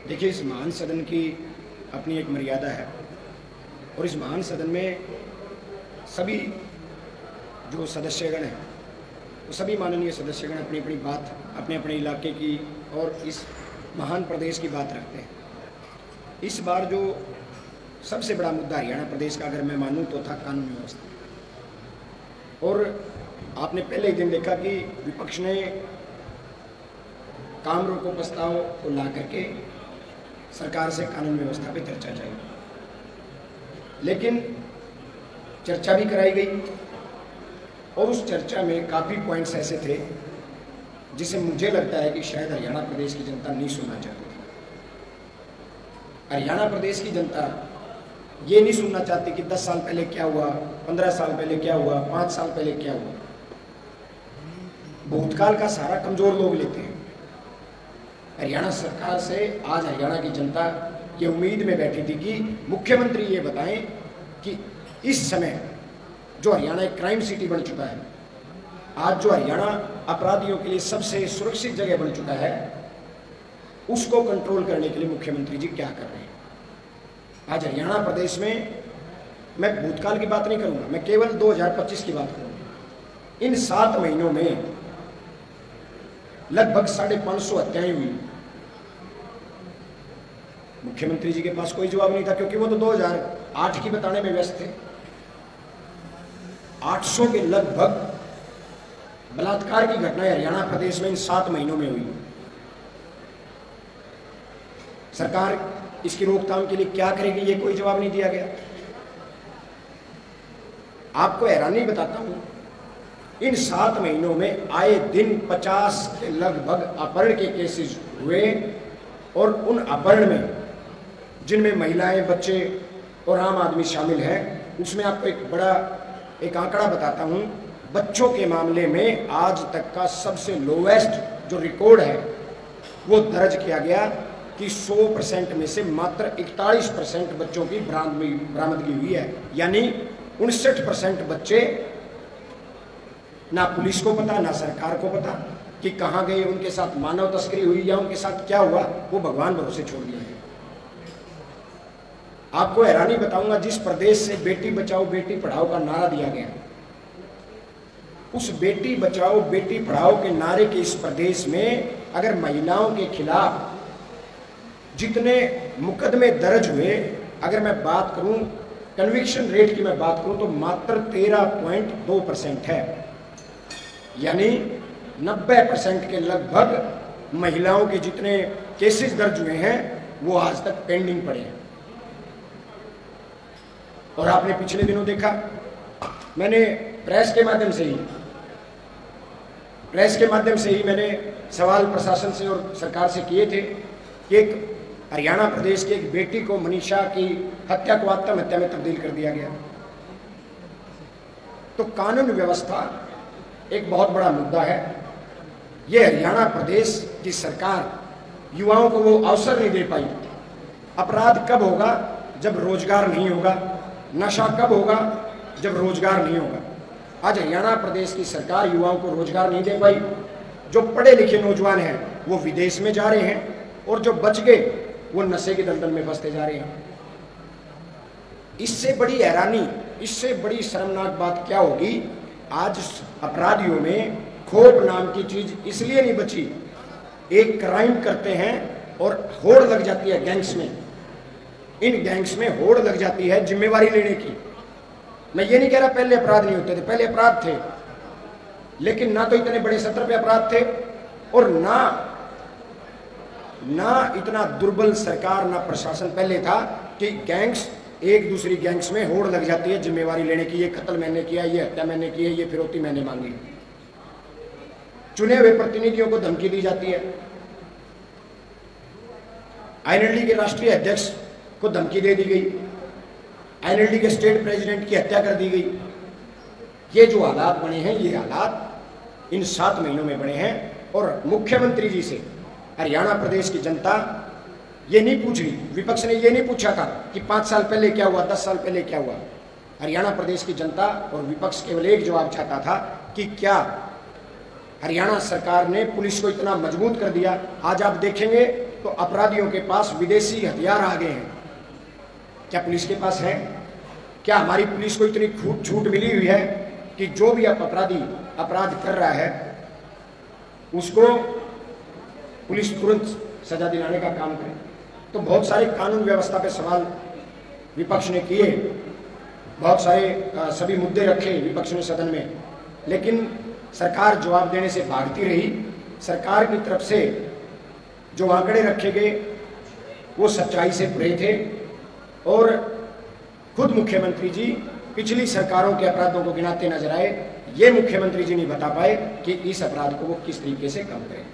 देखिए, इस महान सदन की अपनी एक मर्यादा है और इस महान सदन में सभी जो सदस्यगण हैं वो सभी माननीय सदस्यगण अपनी अपनी बात अपने अपने इलाके की और इस महान प्रदेश की बात रखते हैं। इस बार जो सबसे बड़ा मुद्दा हरियाणा प्रदेश का अगर मैं मानूं तो था कानून व्यवस्था। और आपने पहले ही दिन देखा कि विपक्ष ने काम रोको प्रस्ताव को ला करके सरकार से कानून व्यवस्था पे चर्चा चाहिए, लेकिन चर्चा भी कराई गई और उस चर्चा में काफ़ी पॉइंट्स ऐसे थे जिसे मुझे लगता है कि शायद हरियाणा प्रदेश की जनता नहीं सुनना चाहती थी। हरियाणा प्रदेश की जनता ये नहीं सुनना चाहती कि 10 साल पहले क्या हुआ, 15 साल पहले क्या हुआ, 5 साल पहले क्या हुआ। भूतकाल का सहारा कमज़ोर लोग लेते हैं। हरियाणा सरकार से आज हरियाणा की जनता ये उम्मीद में बैठी थी कि मुख्यमंत्री ये बताएं कि इस समय जो हरियाणा एक क्राइम सिटी बन चुका है, आज जो हरियाणा अपराधियों के लिए सबसे सुरक्षित जगह बन चुका है, उसको कंट्रोल करने के लिए मुख्यमंत्री जी क्या कर रहे हैं। आज हरियाणा प्रदेश में मैं भूतकाल की बात नहीं करूंगा, मैं केवल 2025 की बात करूंगा। इन 7 महीनों में लगभग 550 हत्याएं हुई। मुख्यमंत्री जी के पास कोई जवाब नहीं था क्योंकि वो तो 2008 की बताने में व्यस्त थे। 800 के लगभग बलात्कार की घटनाएं हरियाणा प्रदेश में इन 7 महीनों में हुई। सरकार इसकी रोकथाम के लिए क्या करेगी, ये कोई जवाब नहीं दिया गया। आपको हैरानी बताता हूं, इन 7 महीनों में आए दिन 50 के लगभग अपहरण के केसेस हुए और उन अपहरण में जिनमें महिलाएं, बच्चे और आम आदमी शामिल हैं, उसमें आपको एक आंकड़ा बताता हूं। बच्चों के मामले में आज तक का सबसे लोवेस्ट जो रिकॉर्ड है वो दर्ज किया गया कि 100% में से मात्र 41% बच्चों की बरामदगी हुई है। यानी 59% बच्चे ना पुलिस को पता, ना सरकार को पता कि कहाँ गए, उनके साथ मानव तस्करी हुई या उनके साथ क्या हुआ, वो भगवान भरोसे छोड़ दिया है। आपको हैरानी बताऊंगा, जिस प्रदेश से बेटी बचाओ बेटी पढ़ाओ का नारा दिया गया, उस बेटी बचाओ बेटी पढ़ाओ के नारे के इस प्रदेश में अगर महिलाओं के खिलाफ जितने मुकदमे दर्ज हुए, अगर मैं बात करूं कन्विक्शन रेट की मैं बात करूं तो मात्र 13.2% है। यानी 90% के लगभग महिलाओं के जितने केसेस दर्ज हुए हैं वो आज तक पेंडिंग पड़े हैं। और आपने पिछले दिनों देखा, मैंने प्रेस के माध्यम से ही मैंने सवाल प्रशासन से और सरकार से किए थे कि एक हरियाणा प्रदेश की एक बेटी को, मनीषा की हत्या को आत्महत्या में तब्दील कर दिया गया। तो कानून व्यवस्था एक बहुत बड़ा मुद्दा है। ये हरियाणा प्रदेश की सरकार युवाओं को वो अवसर नहीं दे पाई। अपराध कब होगा? जब रोजगार नहीं होगा। नशा कब होगा? जब रोजगार नहीं होगा। आज हरियाणा प्रदेश की सरकार युवाओं को रोजगार नहीं दे पाई। जो पढ़े लिखे नौजवान हैं वो विदेश में जा रहे हैं और जो बच गए वो नशे के दलदल में फंसते जा रहे हैं। इससे बड़ी हैरानी, इससे बड़ी शर्मनाक बात क्या होगी? आज अपराधियों में खोप नाम की चीज इसलिए नहीं बची। एक क्राइम करते हैं और होड़ लग जाती है गैंग्स में। इन गैंग्स में होड़ लग जाती है जिम्मेवारी लेने की। मैं ये नहीं कह रहा पहले अपराध नहीं होते थे, पहले अपराध थे, लेकिन ना तो इतने बड़े स्तर पे अपराध थे और ना इतना दुर्बल सरकार, ना प्रशासन पहले था कि गैंग्स एक दूसरी गैंग्स में होड़ लग जाती है जिम्मेवारी लेने की। ये कत्ल मैंने किया, ये हत्या मैंने की है, ये फिरौती मैंने मांगी। चुने हुए प्रतिनिधियों को धमकी दी जाती है। आईएनएलडी के राष्ट्रीय अध्यक्ष को धमकी दे दी गई। आईएनएलडी के स्टेट प्रेसिडेंट की हत्या कर दी गई। ये जो हालात बने हैं, ये हालात इन 7 महीनों में बने हैं। और मुख्यमंत्री जी से हरियाणा प्रदेश की जनता ये नहीं पूछ रही, विपक्ष ने ये नहीं पूछा था कि 5 साल पहले क्या हुआ, 10 साल पहले क्या हुआ। हरियाणा प्रदेश की जनता और विपक्ष केवल एक जवाब चाहता था कि क्या हरियाणा सरकार ने पुलिस को इतना मजबूत कर दिया। आज आप देखेंगे तो अपराधियों के पास विदेशी हथियार आ गए हैं। क्या पुलिस के पास है? क्या हमारी पुलिस को इतनी छूट मिली हुई है कि जो भी अपराधी अपराध कर रहा है उसको पुलिस तुरंत सजा दिलाने का काम करे? तो बहुत सारे कानून व्यवस्था पे सवाल विपक्ष ने किए, बहुत सारे सभी मुद्दे रखे विपक्ष ने सदन में, लेकिन सरकार जवाब देने से भागती रही। सरकार की तरफ से जो आंकड़े रखे गए वो सच्चाई से परे थे और खुद मुख्यमंत्री जी पिछली सरकारों के अपराधों को गिनाते नजर आए। ये मुख्यमंत्री जी नहीं बता पाए कि इस अपराध को वो किस तरीके से कम करें।